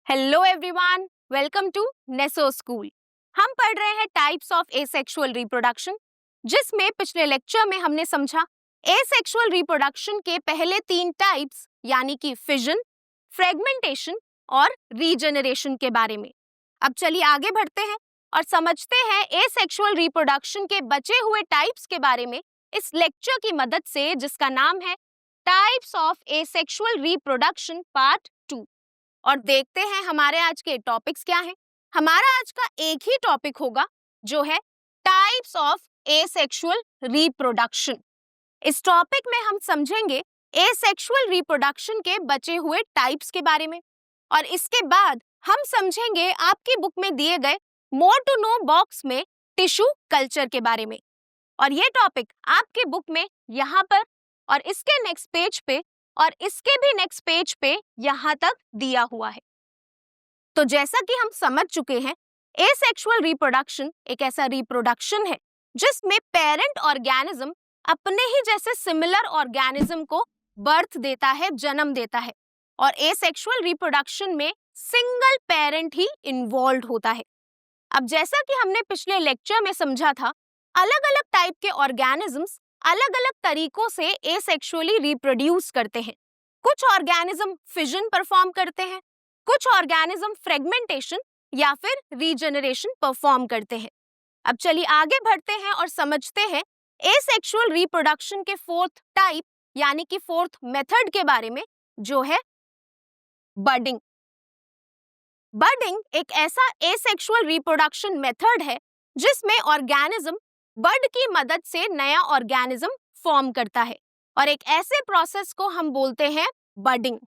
Hello everyone, welcome to Neso school. हम पढ़ रहे हैं टाइप्स ऑफ एसेक्सुअल रिप्रोडक्शन, जिसमें पिछले लेक्चर में हमने समझा एसेक्सुअल रिप्रोडक्शन के पहले 3 टाइप्स यानी कि फिजन, फ्रेगमेंटेशन और रीजनरेशन के बारे में। अब चलिए आगे बढ़ते हैं और समझते हैं एसेक्सुअल रिप्रोडक्शन के बचे हुए टाइप्स के बारे में इस लेक्चर की मदद से, जिसका नाम है types of asexual reproduction part 2। और देखते हैं हमारे आज के टॉपिक्स क्या हैं। हमारा आज का एक ही टॉपिक होगा जो है टाइप्स ऑफ एसेक्सुअल रिप्रोडक्शन। इस टॉपिक में हम समझेंगे एसेक्सुअल रिप्रोडक्शन के बचे हुए टाइप्स के बारे में, और इसके बाद हम समझेंगे आपकी बुक में दिए गए मोर टू नो बॉक्स में टिश्यू कल्चर के बारे में। और ये टॉपिक आपके बुक में यहाँ पर और इसके नेक्स्ट पेज पे और इसके भी नेक्स्ट पेज पे यहाँ तक दिया हुआ है। तो जैसा कि हम समझ चुके हैं, एसेक्सुअल रिप्रोडक्शन एक ऐसा रिप्रोडक्शन है जिसमें पेरेंट ऑर्गेनिज्म अपने ही जैसे सिमिलर ऑर्गेनिज्म को बर्थ देता है, जन्म देता है। और एसेक्सुअल रिप्रोडक्शन में सिंगल पेरेंट ही इन्वॉल्व होता है। अब जैसा कि हमने पिछले लेक्चर में समझा था, अलग अलग टाइप के ऑर्गेनिजम्स अलग अलग तरीकों से एसेक्सुअली रिप्रोड्यूस करते हैं। कुछ ऑर्गेनिज्म फिजन परफॉर्म करते हैं, कुछ ऑर्गेनिज्म फ्रेगमेंटेशन या फिर रीजनरेशन परफॉर्म करते हैं। अब चलिए आगे बढ़ते हैं और समझते हैं एसेक्सुअल रिप्रोडक्शन के फोर्थ टाइप यानी कि फोर्थ मेथड के बारे में, जो है बडिंग। बडिंग एक ऐसा एसेक्सुअल रिप्रोडक्शन मेथड है जिसमें ऑर्गेनिज्म बड की मदद से नया ऑर्गेनिज्म फॉर्म करता है, और एक ऐसे प्रोसेस को हम बोलते हैं बडिंग।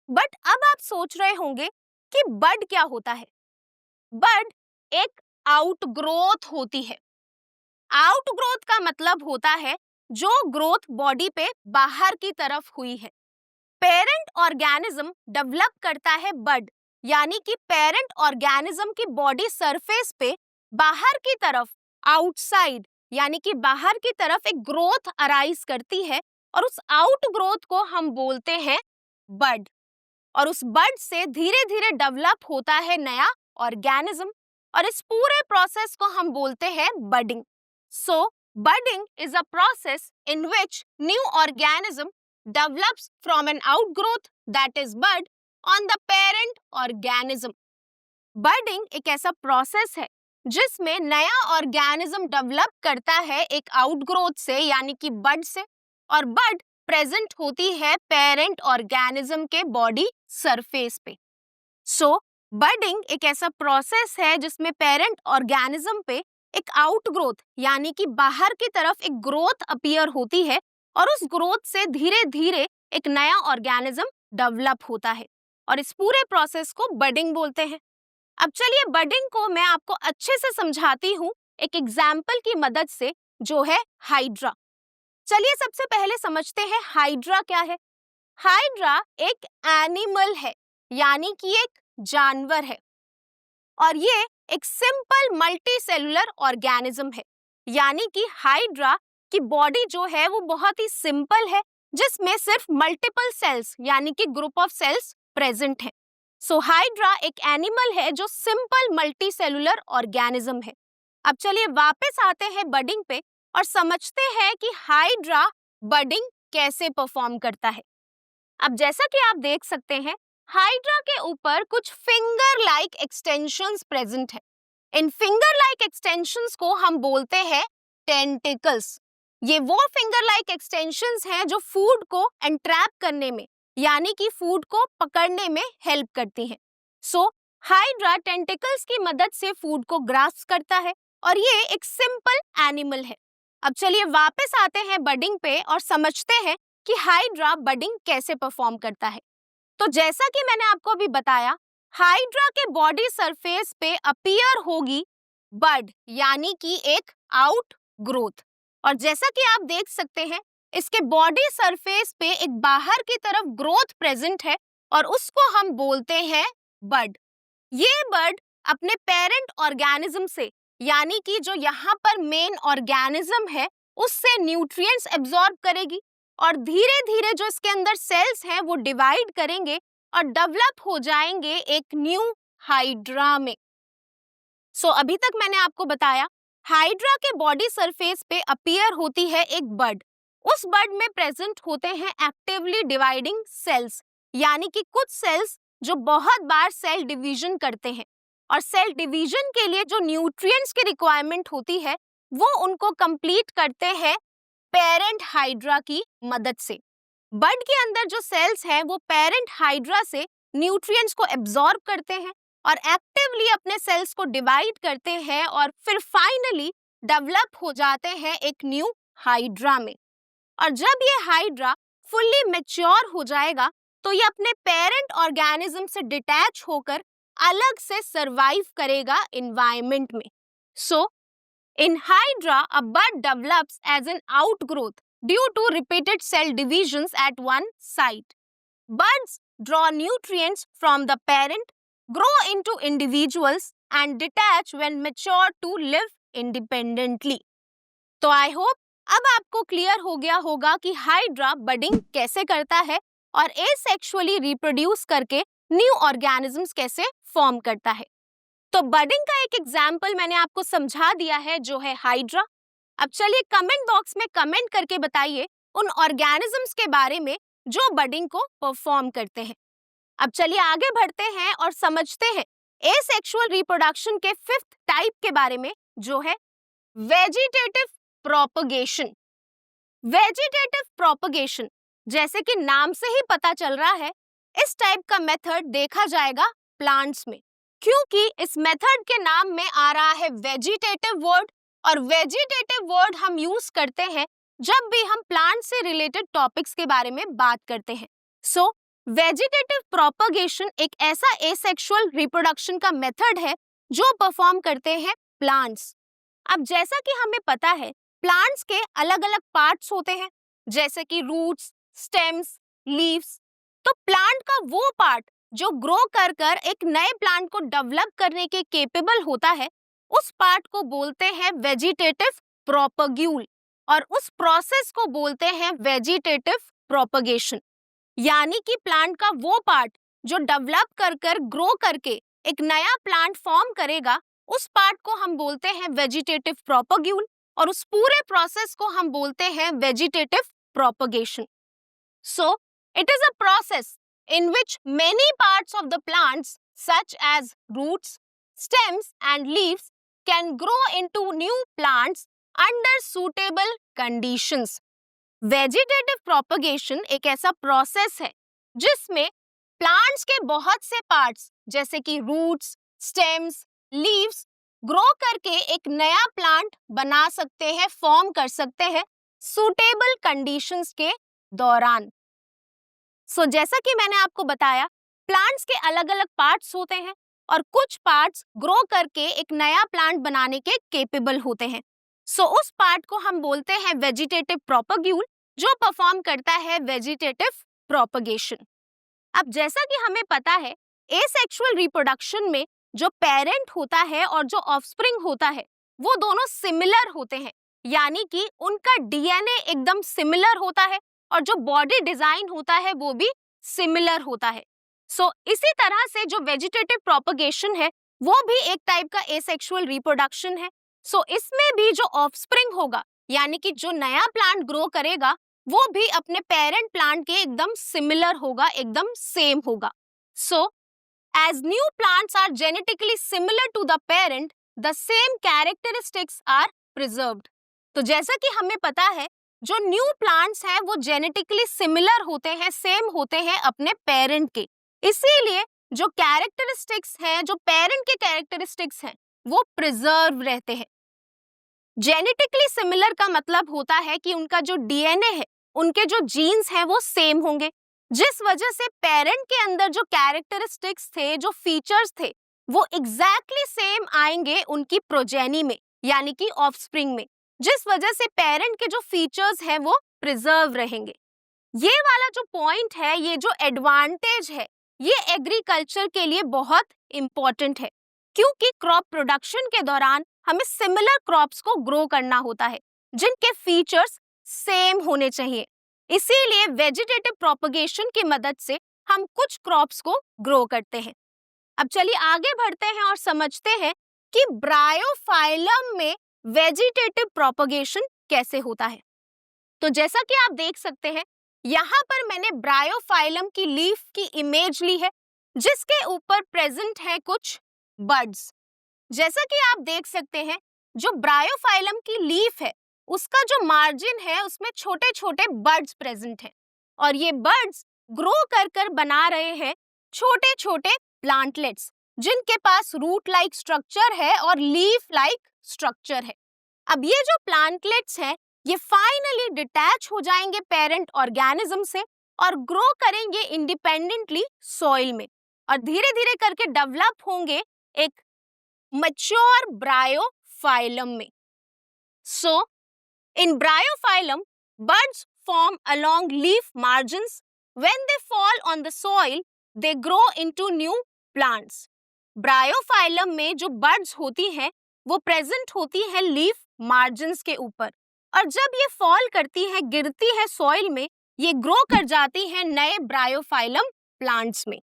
बट अब आप सोच रहे होंगे कि बड क्या होता है। बड एक आउटग्रोथ होती है। आउटग्रोथ का मतलब होता है जो ग्रोथ बॉडी पे बाहर की तरफ हुई है। पेरेंट ऑर्गेनिज्म डेवलप करता है बड, यानी कि पेरेंट ऑर्गेनिज्म की बॉडी सरफेस पे बाहर की तरफ, आउटसाइड यानी कि बाहर की तरफ एक ग्रोथ अराइज करती है, और उस आउट ग्रोथ को हम बोलते हैं बड। और उस बड से धीरे धीरे डेवलप होता है नया ऑर्गेनिज्म, और इस पूरे प्रोसेस को हम बोलते हैं budding. So budding is a process in which new organism develops from an outgrowth, that is bud, on the parent organism. Budding एक ऐसा प्रोसेस है जिसमें नया ऑर्गेनिज्म डेवलप करता है एक आउटग्रोथ से यानी कि बड से, और बड प्रेजेंट होती है पेरेंट ऑर्गेनिज्म के बॉडी सरफेस पे। सो बडिंग एक ऐसा प्रोसेस है जिसमें पेरेंट ऑर्गेनिज्म पे एक आउटग्रोथ यानी कि बाहर की तरफ एक ग्रोथ अपीयर होती है, और उस ग्रोथ से धीरे धीरे एक नया ऑर्गेनिज्म डेवलप होता है, और इस पूरे प्रोसेस को बडिंग बोलते हैं। अब चलिए बडिंग को मैं आपको अच्छे से समझाती हूँ एक एग्जाम्पल की मदद से, जो है हाइड्रा। चलिए सबसे पहले समझते हैं हाइड्रा क्या है। हाइड्रा एक एनिमल है, यानी कि एक जानवर है, और ये एक सिंपल मल्टी सेलुलर ऑर्गेनिज्म है। यानी कि हाइड्रा की बॉडी जो है वो बहुत ही सिंपल है, जिसमें सिर्फ मल्टीपल सेल्स यानी कि ग्रुप ऑफ सेल्स प्रेजेंट है। सो हाइड्रा एक एनिमल है जो सिंपल मल्टी सेलुलर ऑर्गेनिज्म है। अब चलिए वापस आते हैं बडिंग पे और समझते हैं कि हाइड्रा बडिंग कैसे परफॉर्म करता है। अब जैसा कि आप देख सकते हैं, हाइड्रा के ऊपर कुछ फिंगर लाइक एक्सटेंशंस प्रेजेंट है। इन फिंगर लाइक एक्सटेंशंस को हम बोलते हैं टेंटिकल्स। ये वो फिंगर लाइक एक्सटेंशंस हैं जो फूड को एंट्रैप करने में यानी कि फूड को पकड़ने में हेल्प करती हैं। सो हाइड्रा टेंटिकल्स की मदद से फूड को ग्रास्प करता है, और ये एक सिंपल एनिमल है। अब चलिए वापस आते हैं बडिंग पे और समझते हैं कि हाइड्रा बडिंग कैसे परफॉर्म करता है। तो जैसा कि मैंने आपको अभी बताया, हाइड्रा के बॉडी सरफेस पे अपीयर होगी बड यानी कि एक आउट ग्रोथ, और जैसा कि आप देख सकते हैं इसके बॉडी सरफेस पे एक बाहर की तरफ ग्रोथ प्रेजेंट है, और उसको हम बोलते हैं बड। ये बड अपने पेरेंट ऑर्गेनिज्म से यानी कि जो यहाँ पर मेन ऑर्गेनिज्म है उससे न्यूट्रिएंट्स एब्जॉर्ब करेगी, और धीरे धीरे जो इसके अंदर सेल्स हैं वो डिवाइड करेंगे, और डेवलप हो जाएंगे एक न्यू हाइड्रा में। अभी तक मैंने आपको बताया हाइड्रा के बॉडी सरफेस पे अपीयर होती है एक बड। उस बड में प्रेजेंट होते हैं एक्टिवली डिवाइडिंग सेल्स, यानी कि कुछ सेल्स जो बहुत बार सेल डिवीजन करते हैं, और सेल डिवीजन के लिए जो न्यूट्रिएंट्स की रिक्वायरमेंट होती है वो उनको कंप्लीट करते हैं पेरेंट हाइड्रा की मदद से। बड के अंदर जो सेल्स हैं वो पेरेंट हाइड्रा से न्यूट्रिएंट्स को एब्जॉर्ब करते हैं और एक्टिवली अपने सेल्स को डिवाइड करते हैं और फिर फाइनली डेवलप हो जाते हैं एक न्यू हाइड्रा में। और जब ये हाइड्रा फुल्ली मैच्योर हो जाएगा तो ये अपने पेरेंट ऑर्गेनिज्म से डिटैच होकर अलग से सरवाइव करेगा एनवायरनमेंट में। In hydra, a bud develops as an outgrowth due to repeated cell divisions at one site. Buds draw nutrients from the parent, grow into individuals, and detach when mature to live independently. तो I hope अब आपको clear हो गया होगा कि hydra budding कैसे करता है और एसेक्सुअली रिप्रोड्यूस करके न्यू ऑर्गेनिजम्स कैसे फॉर्म करता है। तो बडिंग का एक एग्जाम्पल मैंने आपको समझा दिया है जो है हाइड्रा। अब चलिए कमेंट बॉक्स में कमेंट करके बताइए उन ऑर्गेनिजम्स के बारे में जो बडिंग को परफॉर्म करते हैं। अब चलिए आगे बढ़ते हैं और समझते हैं एसेक्सुअल रिप्रोडक्शन के फिफ्थ टाइप के बारे में जो है वेजिटेटिव प्रोपगेशन। वेजिटेटिव प्रोपगेशन, जैसे कि नाम से ही पता चल रहा है, इस टाइप का मेथड देखा जाएगा प्लांट्स में, क्योंकि इस मेथड के नाम में आ रहा है वेजिटेटिव वर्ड, और वेजिटेटिव वर्ड हम यूज करते हैं जब भी हम प्लांट से रिलेटेड टॉपिक्स के बारे में बात करते हैं। वेजिटेटिव प्रोपगेशन एक ऐसा एसेक्सुअल रिप्रोडक्शन का मेथड है जो परफॉर्म करते हैं प्लांट्स। अब जैसा कि हमें पता है प्लांट्स के अलग अलग पार्ट्स होते हैं, जैसे कि रूट्स, स्टेम्स, लीव्स। तो प्लांट का वो पार्ट जो ग्रो कर कर एक नए प्लांट को डेवलप करने के केपेबल होता है, उस पार्ट को बोलते हैं वेजिटेटिव प्रोपग्यूल, और उस प्रोसेस को बोलते हैं वेजिटेटिव प्रोपगेशन। यानी कि प्लांट का वो पार्ट जो डेवलप कर कर ग्रो करके एक नया प्लांट फॉर्म करेगा, उस पार्ट को हम बोलते हैं वेजिटेटिव प्रोपग्यूल, और उस पूरे प्रोसेस को हम बोलते हैं vegetative propagation. It is a process in which many parts of the plants such as roots, stems and leaves can grow into new plants under suitable conditions. Vegetative propagation एक ऐसा process है जिसमें plants के बहुत से parts जैसे कि roots, stems, leaves grow करके एक नया प्लांट बना सकते हैं, फॉर्म कर सकते हैं सुटेबल कंडीशंस के दौरान। जैसा कि मैंने आपको बताया प्लांट्स के अलग अलग पार्ट्स होते हैं और कुछ पार्ट्स ग्रो करके एक नया प्लांट बनाने के केपेबल होते हैं। उस पार्ट को हम बोलते हैं वेजिटेटिव प्रोपग्यूल, जो परफॉर्म करता है वेजिटेटिव प्रोपगेशन। अब जैसा कि हमें पता है एसेक्सुअल रिप्रोडक्शन में जो पेरेंट होता है और जो ऑफस्प्रिंग होता है वो दोनों सिमिलर होते हैं, यानी कि उनका डीएनए एकदम सिमिलर होता है और जो बॉडी डिजाइन होता है वो भी सिमिलर होता है। इसी तरह से जो वेजिटेटिव प्रोपगेशन है वो भी एक टाइप का एसेक्सुअल रिप्रोडक्शन है। इसमें भी जो ऑफस्प्रिंग होगा, यानी कि जो नया प्लांट ग्रो करेगा, वो भी अपने पेरेंट प्लांट के एकदम सिमिलर होगा, एकदम सेम होगा। As new plants are genetically similar to the parent, the same characteristics are preserved. तो जैसा कि हमें पता है जो न्यू प्लांट्स हैं वो जेनेटिकली सिमिलर होते हैं, सेम होते हैं अपने पेरेंट के, इसीलिए जो कैरेक्टरिस्टिक्स हैं, जो पेरेंट के कैरेक्टरिस्टिक्स हैं, वो प्रिजर्व रहते हैं। जेनेटिकली सिमिलर का मतलब होता है कि उनका जो डीएनए है, उनके जो जीन्स हैं वो सेम होंगे, जिस वजह से पेरेंट के अंदर जो कैरेक्टरिस्टिक्स थे, जो फीचर्स थे, वो एग्जैक्टली सेम आएंगे उनकी प्रोजेनी में, यानी कि ऑफस्प्रिंग में, जिस वजह से पेरेंट के जो फीचर्स हैं वो प्रिजर्व रहेंगे। ये वाला जो पॉइंट है, ये जो एडवांटेज है, ये एग्रीकल्चर के लिए बहुत इंपॉर्टेंट है, क्योंकि क्रॉप प्रोडक्शन के दौरान हमें सिमिलर क्रॉप्स को ग्रो करना होता है जिनके फीचर्स सेम होने चाहिए। इसीलिए वेजिटेटिव प्रोपगेशन की मदद से हम कुछ क्रॉप्स को ग्रो करते हैं। अब चलिए आगे बढ़ते हैं और समझते हैं कि ब्रायोफाइलम में वेजिटेटिव प्रोपगेशन कैसे होता है। तो जैसा कि आप देख सकते हैं, यहाँ पर मैंने ब्रायोफाइलम की लीफ की इमेज ली है, जिसके ऊपर प्रेजेंट है कुछ बर्ड्स। जैसा कि आप देख सकते हैं, जो ब्रायोफाइलम की लीफ है, उसका जो मार्जिन है उसमें छोटे छोटे बर्ड्स प्रेजेंट हैं, और ये बर्ड्स ग्रो कर कर बना रहे हैं छोटे छोटे प्लांटलेट्स, जिनके पास रूट लाइक स्ट्रक्चर है और लीफ लाइक स्ट्रक्चर है। अब ये जो प्लांटलेट्स हैं, ये फाइनली डिटैच हो जाएंगे पेरेंट ऑर्गेनिज्म से और ग्रो करेंगे इंडिपेंडेंटली सॉइल में, और धीरे धीरे करके डेवलप होंगे एक mature bryophyllum में. So, in bryophyllum, buds form along leaf margins. When they fall on the soil, they grow into new plants. Bryophyllum में जो buds होती हैं, वो present होती हैं leaf margins के ऊपर, और जब ये fall करती हैं, गिरती है soil में, ये grow कर जाती हैं नए bryophyllum plants में.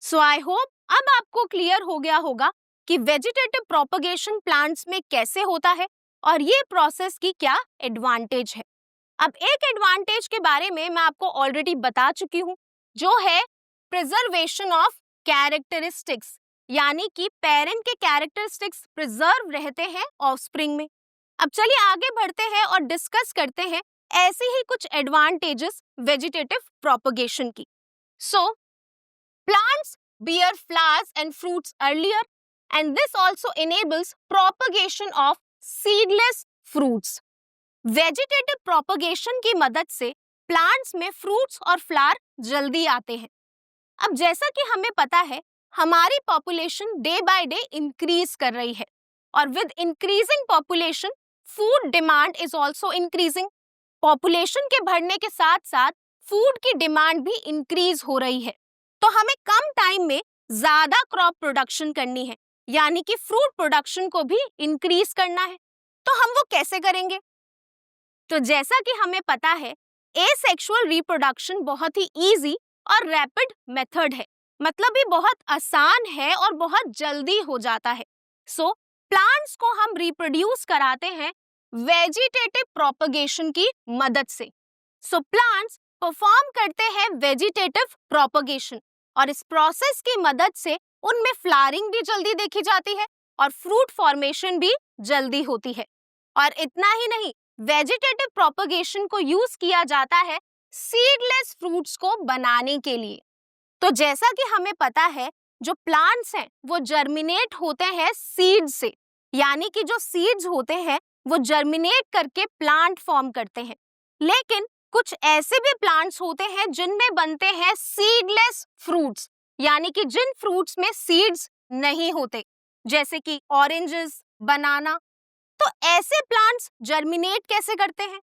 So I hope अब आपको क्लियर हो गया होगा कि वेजिटेटिव प्रोपगेशन प्लांट्स में कैसे होता है और ये प्रोसेस की क्या एडवांटेज है। अब एक एडवांटेज के बारे में मैं आपको ऑलरेडी बता चुकी हूँ, जो है प्रिजर्वेशन ऑफ कैरेक्टरिस्टिक्स, यानी कि पेरेंट के कैरेक्टरिस्टिक्स प्रिजर्व रहते हैं ऑफस्प्रिंग में। अब चलिए आगे बढ़ते हैं और डिस्कस करते हैं ऐसी ही कुछ एडवांटेजेस वेजिटेटिव प्रोपगेशन की। सो plants bear flowers and fruits earlier, and this also enables propagation of seedless fruits. Vegetative propagation की मदद से प्लांट्स में फ्रूट्स और फ्लावर जल्दी आते हैं। अब जैसा कि हमें पता है, हमारी population day by day increase कर रही है, और with increasing population food demand is also increasing. Population के बढ़ने के साथ साथ फूड की डिमांड भी इंक्रीज हो रही है, तो हमें कम टाइम में ज्यादा क्रॉप प्रोडक्शन करनी है, यानी कि फ्रूट प्रोडक्शन को भी इंक्रीज करना है। तो हम वो कैसे करेंगे? तो जैसा कि हमें पता है, एसेक्सुअल रिप्रोडक्शन बहुत ही इजी और रैपिड मेथड है, मतलब ये बहुत आसान है और बहुत जल्दी हो जाता है। सो प्लांट्स को हम रिप्रोड्यूस कराते हैं वेजिटेटिव प्रोपगेशन की मदद से। सो प्लांट्स परफॉर्म करते हैं वेजिटेटिव प्रोपगेशन, और इस प्रोसेस की मदद से उनमें फ्लावरिंग भी जल्दी देखी जाती है और फ्रूट फॉर्मेशन भी जल्दी होती है। और इतना ही नहीं, वेजिटेटिव प्रोपगेशन को यूज किया जाता है सीडलेस फ्रूट्स को बनाने के लिए। तो जैसा कि हमें पता है, जो प्लांट्स हैं वो जर्मिनेट होते हैं सीड से, यानी कि जो सीड्स होते हैं वो जर्मिनेट करके प्लांट फॉर्म करते हैं। लेकिन कुछ ऐसे भी प्लांट्स होते हैं जिनमें बनते हैं सीडलेस फ्रूट्स, यानी कि जिन फ्रूट्स में सीड्स नहीं होते, जैसे कि ऑरेंजेस, बनाना। तो ऐसे प्लांट्स जर्मिनेट कैसे करते हैं?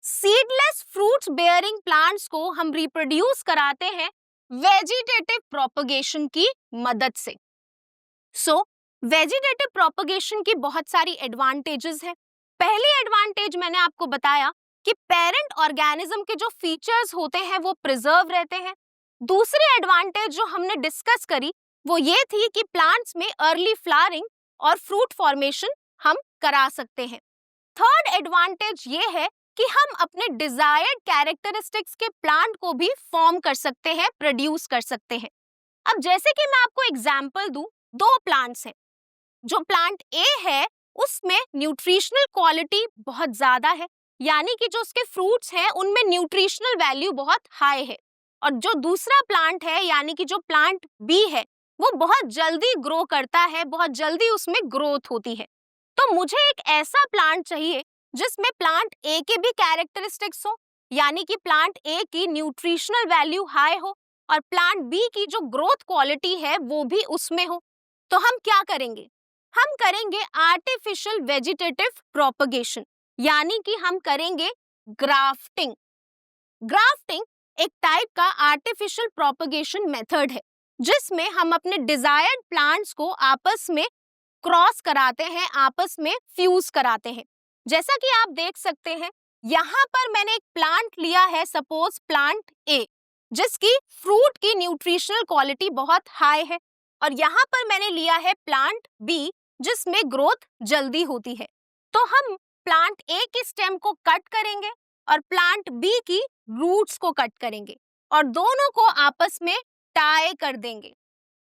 सीडलेस फ्रूट्स बेयरिंग प्लांट्स को हम रिप्रोड्यूस कराते हैं वेजिटेटिव प्रोपगेशन की मदद से। सो वेजिटेटिव प्रोपगेशन की बहुत एडवांटेजेस एडवांटेजेस हैं। पहली एडवांटेज मैंने आपको बताया कि पेरेंट ऑर्गेनिज्म के जो फीचर्स होते हैं वो प्रिजर्व रहते हैं। दूसरी एडवांटेज जो हमने डिस्कस करी वो ये थी कि प्लांट्स में अर्ली फ्लावरिंग और फ्रूट फॉर्मेशन हम करा सकते हैं। थर्ड एडवांटेज ये है कि हम अपने डिजायर्ड कैरेक्टरिस्टिक्स के प्लांट को भी फॉर्म कर सकते हैं, प्रोड्यूस कर सकते हैं। अब जैसे कि मैं आपको एग्जांपल दूं, दो प्लांट्स हैं। जो प्लांट ए है उसमें न्यूट्रिशनल क्वालिटी बहुत ज्यादा है, यानी कि जो उसके फ्रूट्स हैं उनमें न्यूट्रिशनल वैल्यू बहुत हाई है, और जो दूसरा प्लांट है यानी कि जो प्लांट बी है वो बहुत जल्दी ग्रो करता है, बहुत जल्दी उसमें ग्रोथ होती है। तो मुझे एक ऐसा प्लांट चाहिए जिसमें प्लांट ए के भी कैरेक्टरिस्टिक्स हो, यानी कि प्लांट ए की न्यूट्रिशनल वैल्यू हाई हो और प्लांट बी की जो ग्रोथ क्वालिटी है वो भी उसमें हो। तो हम क्या करेंगे? हम करेंगे आर्टिफिशियल वेजिटेटिव प्रोपगेशन, यानी कि हम करेंगे ग्राफ्टिंग। ग्राफ्टिंग एक टाइप का आर्टिफिशियल प्रोपगेशन मेथड है, जिसमें हम अपने डिजायर्ड प्लांट्स को आपस में क्रॉस कराते हैं, आपस में फ्यूज कराते हैं। जैसा कि आप देख सकते हैं, यहाँ पर मैंने एक प्लांट लिया है, सपोज प्लांट ए, जिसकी फ्रूट की न्यूट्रिशनल क्वालिटी बहुत हाई है। और यहाँ पर मैंने लिया है प्लांट बी, जिसमें ग्रोथ जल्दी होती है। तो हम प्लांट ए की स्टेम को कट करेंगे और प्लांट बी की रूट्स को कट करेंगे और दोनों को आपस में टाई कर देंगे।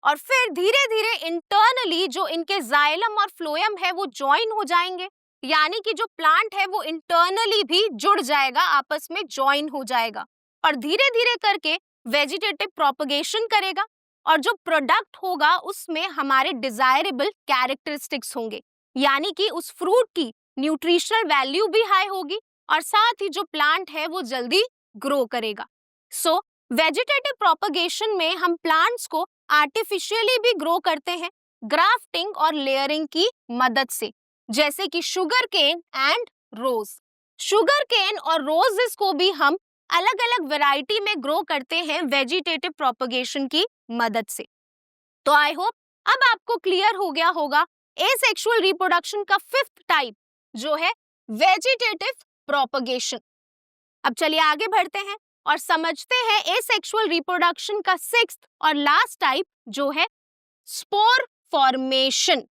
और फिर धीरे धीरे इंटरनली जो इनके जाइलम और फ्लोएम है वो ज्वाइन हो जाएंगे, यानी कि जो प्लांट है वो इंटरनली भी जुड़ जाएगा, आपस में ज्वाइन हो जाएगा और धीरे धीरे करके वेजिटेटिव प्रोपगेशन करेगा और जो प्रोडक्ट होगा उसमें हमारे डिजायरेबल कैरेक्टरिस्टिक्स होंगे, यानी कि उस फ्रूट की न्यूट्रिशनल वैल्यू भी हाई होगी और साथ ही जो प्लांट है वो जल्दी ग्रो करेगा। सो वेजिटेटिव प्रोपगेशन में हम प्लांट्स को आर्टिफिशियली भी ग्रो करते हैं ग्राफ्टिंग और लेयरिंग की मदद से, जैसे कि sugar cane and rose. Sugar cane और रोजेस को भी हम अलग अलग वैरायटी में ग्रो करते हैं वेजिटेटिव प्रोपगेशन की मदद से। तो आई होप अब आपको क्लियर हो गया होगा एसेक्सुअल रिप्रोडक्शन का फिफ्थ टाइप जो है वेजिटेटिव प्रोपगेशन। अब चलिए आगे बढ़ते हैं और समझते हैं एसेक्सुअल रिप्रोडक्शन का सिक्स्थ और लास्ट टाइप जो है स्पोर फॉर्मेशन।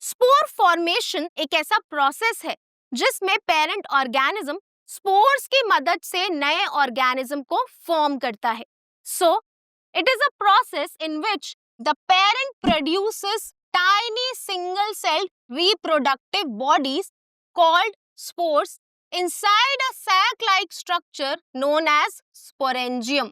स्पोर फॉर्मेशन एक ऐसा प्रोसेस है जिसमें पेरेंट ऑर्गेनिज्म स्पोर्स की मदद से नए ऑर्गेनिज्म को फॉर्म करता है। So it is a process in which the parent produces tiny single cell reproductive bodies called spores inside a sac-like structure known as sporangium.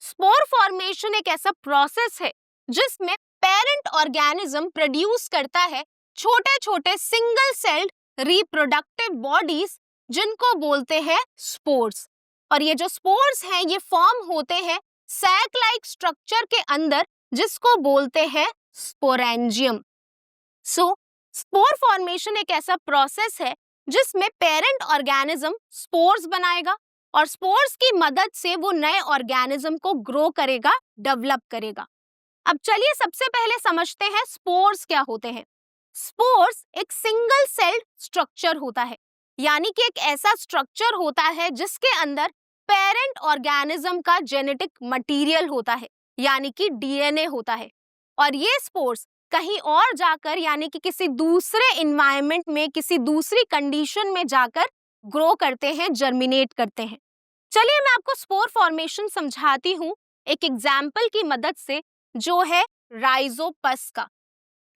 Spore formation एक ऐसा process है जिसमें पेरेंट ऑर्गेनिज्म प्रोड्यूस करता है छोटे छोटे सिंगल सेल्ड रिप्रोडक्टिव बॉडीज जिनको बोलते हैं स्पोर्स। और ये जो स्पोर्स हैं ये फॉर्म होते हैं सैक लाइक स्ट्रक्चर के अंदर जिसको बोलते हैं स्पोरेंजियम। सो स्पोर फॉर्मेशन एक ऐसा प्रोसेस है जिसमें पेरेंट ऑर्गेनिज्म स्पोर्स बनाएगा और स्पोर्स की मदद से वो नए ऑर्गेनिज्म को ग्रो करेगा, डेवलप करेगा। अब चलिए सबसे पहले समझते हैं स्पोर्स क्या होते हैं। स्पोर्स एक सिंगल सेल्ड स्ट्रक्चर होता है, यानी कि एक ऐसा स्ट्रक्चर होता है जिसके अंदर पेरेंट ऑर्गेनिज्म का जेनेटिक मटेरियल होता है, यानी कि डीएनए होता है। और ये स्पोर्स कहीं और जाकर यानी कि किसी दूसरे इन्वायरमेंट में किसी दूसरी कंडीशन में जाकर ग्रो करते हैं, जर्मिनेट करते हैं। चलिए मैं आपको स्पोर फॉर्मेशन समझाती हूँ एक एग्जाम्पल की मदद से, जो है राइजोपस का।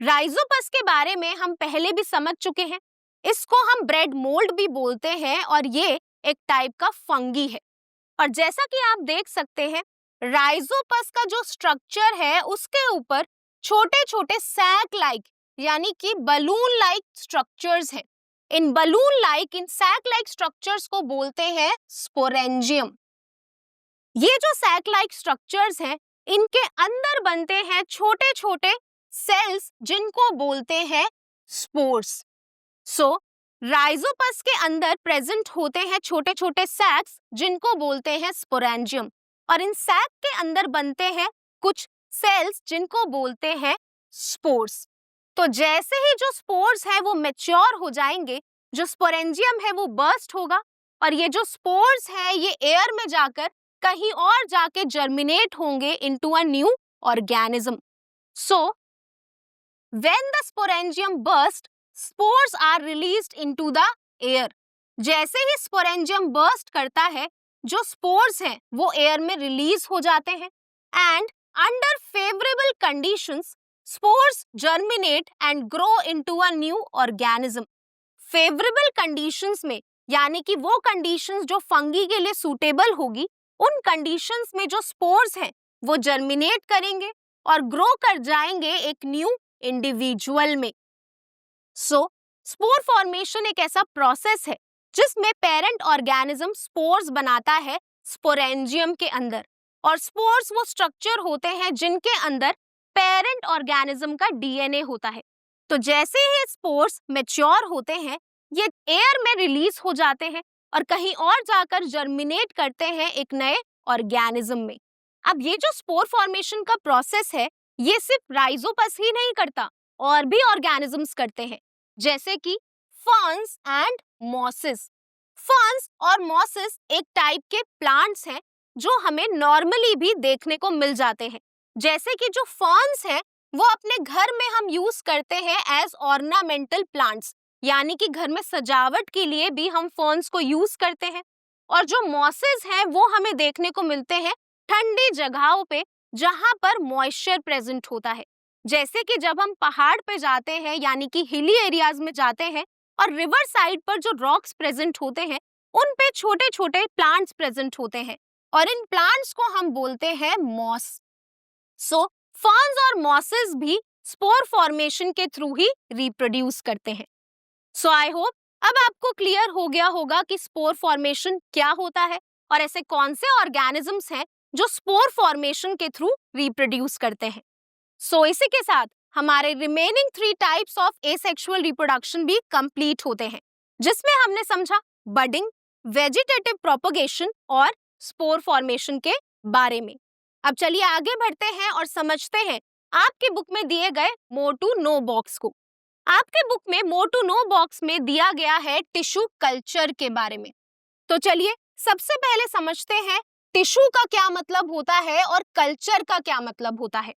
राइजोपस के बारे में हम पहले भी समझ चुके हैं। इसको हम ब्रेड मोल्ड भी बोलते हैं और ये एक टाइप का फंगी है। और जैसा कि आप देख सकते हैं राइजोपस का जो स्ट्रक्चर है उसके ऊपर छोटे छोटे सैक लाइक यानी कि बलून लाइक स्ट्रक्चर्स हैं। इन बलून लाइक इन सैक लाइक स्ट्रक्चर्स को बोलते हैं स्पोरेंजियम। ये जो सैक लाइक स्ट्रक्चर्स हैं इनके अंदर बनते हैं छोटे छोटे सेल्स जिनको बोलते हैं स्पोर्स। सो राइजोपस के अंदर प्रेजेंट होते हैं छोटे छोटे सैक्स जिनको बोलते हैं स्पोरेंजियम और इन सैक के अंदर बनते हैं कुछ सेल्स जिनको बोलते हैं स्पोर्स। तो जैसे ही जो स्पोर्स है वो मैच्योर हो जाएंगे, जो स्पोरेंजियम है वो बर्स्ट होगा और ये जो स्पोर्स है ये एयर में जाकर कहीं और जाके जर्मिनेट होंगे into a new organism. So when the sporangium burst spores are released into the air. जैसे ही स्पोरेंजियम बर्स्ट करता है जो स्पोर्स हैं वो एयर में रिलीज हो जाते हैं and under favorable conditions spores germinate and grow into a new organism। favorable conditions में यानी कि वो conditions जो फंगी के लिए suitable होगी, उन conditions में जो spores हैं वो germinate करेंगे और grow कर जाएंगे एक new individual में। So spore formation एक ऐसा process है जिसमें parent organism spores बनाता है sporangium के अंदर और स्पोर्स वो स्ट्रक्चर होते हैं जिनके अंदर पेरेंट ऑर्गेनिज्म का डीएनए होता है। तो जैसे ही स्पोर्स मैच्योर होते हैं ये एयर में रिलीज हो जाते हैं और कहीं और जाकर जर्मिनेट करते हैं एक नए ऑर्गेनिज्म में। अब ये जो स्पोर फॉर्मेशन का प्रोसेस है ये सिर्फ राइजोपस ही नहीं करता, और भी ऑर्गेनिजम्स करते हैं, जैसे कि फर्न्स एंड मॉसेस। फर्न्स और मॉसेस एक टाइप के प्लांट्स हैं जो हमें नॉर्मली भी देखने को मिल जाते हैं, जैसे कि जो फर्न्स हैं वो अपने घर में हम यूज करते हैं एज ऑर्नामेंटल प्लांट्स, यानी कि घर में सजावट के लिए भी हम फर्न्स को यूज करते हैं। और जो मॉसेस हैं वो हमें देखने को मिलते हैं ठंडी जगहों पे जहां पर मॉइस्चर प्रेजेंट होता है, जैसे कि जब हम पहाड़ पे जाते हैं यानी कि हिली एरियाज में जाते हैं और रिवर साइड पर जो रॉक्स प्रेजेंट होते हैं उन पे छोटे छोटे प्लांट्स प्रेजेंट होते हैं और इन प्लांट्स को हम बोलते हैं मॉस। सो फर्न्स और मॉसेस भी स्पोर फॉर्मेशन के थ्रू ही रिप्रोड्यूस करते हैं। सो आई होप अब आपको क्लियर हो गया होगा कि स्पोर फॉर्मेशन क्या होता है और ऐसे कौन से ऑर्गेनिजम्स हैं जो स्पोर फॉर्मेशन के थ्रू रिप्रोड्यूस करते हैं। सो इसी के साथ हमारे remaining 3 types of asexual reproduction भी कंप्लीट होते हैं, जिसमें हमने समझा बडिंग, वेजिटेटिव प्रोपगेशन और स्पोर फॉर्मेशन के बारे में। अब चलिए आगे बढ़ते हैं और समझते हैं आपकी बुक में दिए गए मोर टू नो बॉक्स को। आपके बुक में मोर टू नो बॉक्स में दिया गया है टिश्यू कल्चर के बारे में। तो चलिए सबसे पहले समझते हैं टिश्यू का क्या मतलब होता है और कल्चर का क्या मतलब होता है।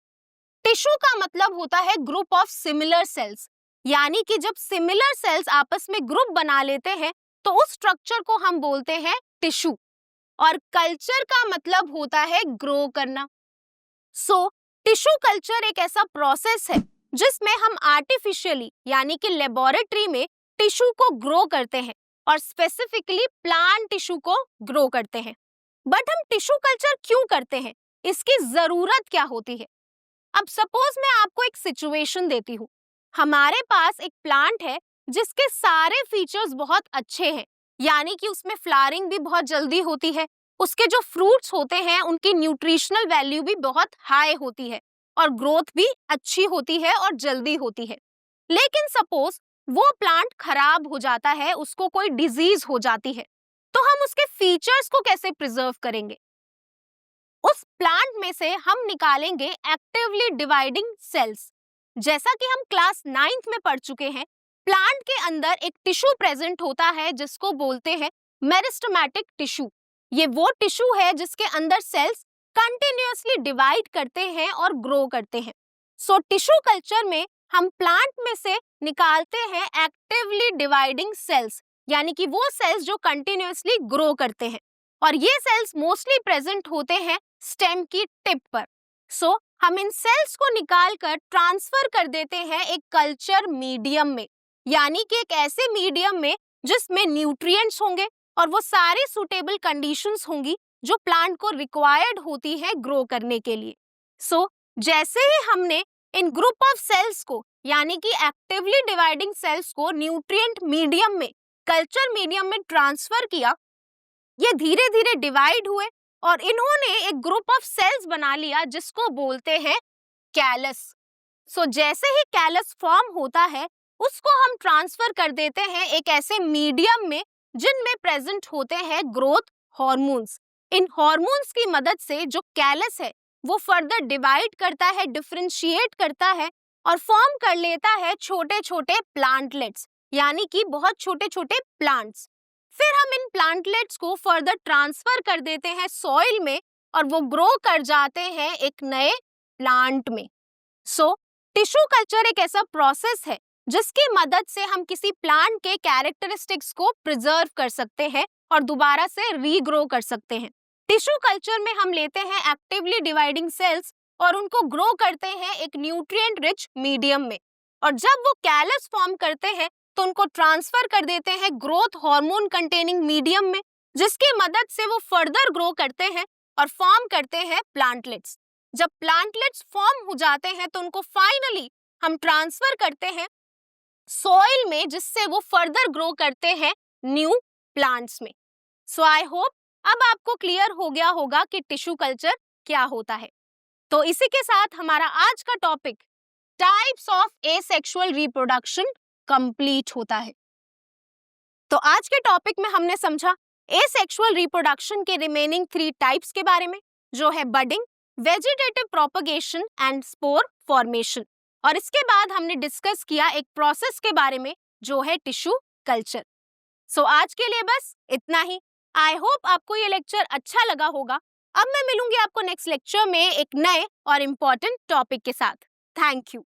टिश्यू का मतलब होता है ग्रुप ऑफ सिमिलर सेल्स, यानी कि जब सिमिलर सेल्स आपस में ग्रुप बना लेते हैं तो उस स्ट्रक्चर को हम बोलते हैं टिश्यू। और कल्चर का मतलब होता है ग्रो करना। सो टिश्यू कल्चर एक ऐसा प्रोसेस है जिसमें हम आर्टिफिशियली यानी कि लेबोरेटरी में टिश्यू को ग्रो करते हैं और स्पेसिफिकली प्लांट टिश्यू को ग्रो करते हैं। बट हम टिश्यू कल्चर क्यों करते हैं, इसकी जरूरत क्या होती है। अब सपोज मैं आपको एक सिचुएशन देती हूँ। हमारे पास एक प्लांट है जिसके सारे फीचर्स बहुत अच्छे हैं, यानी कि उसमें फ्लावरिंग भी बहुत जल्दी होती है, उसके जो फ्रूट्स होते हैं उनकी न्यूट्रिशनल वैल्यू भी बहुत हाई होती है और ग्रोथ भी अच्छी होती है और जल्दी होती है। लेकिन सपोज वो प्लांट खराब हो जाता है, उसको कोई डिजीज हो जाती है, तो हम उसके फीचर्स को कैसे प्रिजर्व करेंगे। उस प्लांट में से हम निकालेंगे एक्टिवली डिवाइडिंग सेल्स। जैसा कि हम क्लास 9th में पढ़ चुके हैं, प्लांट के अंदर एक टिश्यू प्रेजेंट होता है जिसको बोलते हैं मेरिस्टेमेटिक टिश्यू। ये वो टिश्यू है जिसके अंदर सेल्स कंटिन्यूअसली डिवाइड करते हैं और ग्रो करते हैं। सो टिश्यू कल्चर में हम प्लांट में से निकालते हैं एक्टिवली डिवाइडिंग सेल्स, यानी कि वो सेल्स जो कंटिन्यूअसली ग्रो करते हैं, और ये सेल्स मोस्टली प्रेजेंट होते हैं स्टेम की टिप पर। सो हम इन सेल्स को निकालकर ट्रांसफर कर देते हैं एक कल्चर मीडियम में, यानी कि एक ऐसे मीडियम में जिसमें न्यूट्रिएंट्स होंगे और वो सारी सुटेबल कंडीशंस होंगी जो प्लांट को रिक्वायर्ड होती है ग्रो करने के लिए। सो जैसे ही हमने इन ग्रुप ऑफ सेल्स को यानी कि एक्टिवली डिवाइडिंग सेल्स को न्यूट्रिएंट मीडियम में, कल्चर मीडियम में ट्रांसफर किया, ये धीरे धीरे डिवाइड हुए और इन्होंने एक ग्रुप ऑफ सेल्स बना लिया जिसको बोलते हैं कैलस। सो जैसे ही कैलस फॉर्म होता है उसको हम ट्रांसफर कर देते हैं एक ऐसे मीडियम में जिनमें प्रेजेंट होते हैं ग्रोथ हार्मोन्स। इन हार्मोन्स की मदद से जो कैलस है वो फर्दर डिवाइड करता है, डिफरेंशिएट करता है और फॉर्म कर लेता है छोटे छोटे प्लांटलेट्स, यानी कि बहुत छोटे छोटे प्लांट्स। फिर हम इन प्लांटलेट्स को फर्दर ट्रांसफर कर देते हैं सॉइल में और वो ग्रो कर जाते हैं एक नए प्लांट में। सो टिश्यू कल्चर एक ऐसा प्रोसेस है जिसकी मदद से हम किसी प्लांट के कैरेक्टरिस्टिक्स को प्रिजर्व कर सकते हैं और दोबारा से रीग्रो कर सकते हैं। टिश्यू कल्चर में हम लेते हैं एक्टिवली डिवाइडिंग सेल्स और उनको ग्रो करते हैं एक न्यूट्रिएंट रिच मीडियम में, और जब वो कैलस फॉर्म करते हैं तो उनको ट्रांसफर कर देते हैं ग्रोथ हार्मोन कंटेनिंग मीडियम में, जिसकी मदद से वो फर्दर ग्रो करते हैं और फॉर्म करते हैं प्लांटलेट्स। जब प्लांटलेट्स फॉर्म हो जाते हैं तो उनको फाइनली हम ट्रांसफर करते हैं सॉइल में, जिससे वो फर्दर ग्रो करते हैं न्यू प्लांट्स में। सो आई होप अब आपको क्लियर हो गया होगा कि टिश्यू कल्चर क्या होता है। तो इसी के साथ हमारा आज का topic types of asexual reproduction complete होता है। तो आज के टॉपिक में हमने समझा एसेक्सुअल रिप्रोडक्शन के रिमेनिंग 3 टाइप्स के बारे में, जो है budding, vegetative propagation and spore formation. और इसके बाद हमने डिस्कस किया एक प्रोसेस के बारे में जो है टिश्यू कल्चर। सो आज के लिए बस इतना ही। आई होप आपको ये लेक्चर अच्छा लगा होगा अब मैं मिलूंगी आपको नेक्स्ट लेक्चर में एक नए और इम्पोर्टेंट टॉपिक के साथ। Thank you.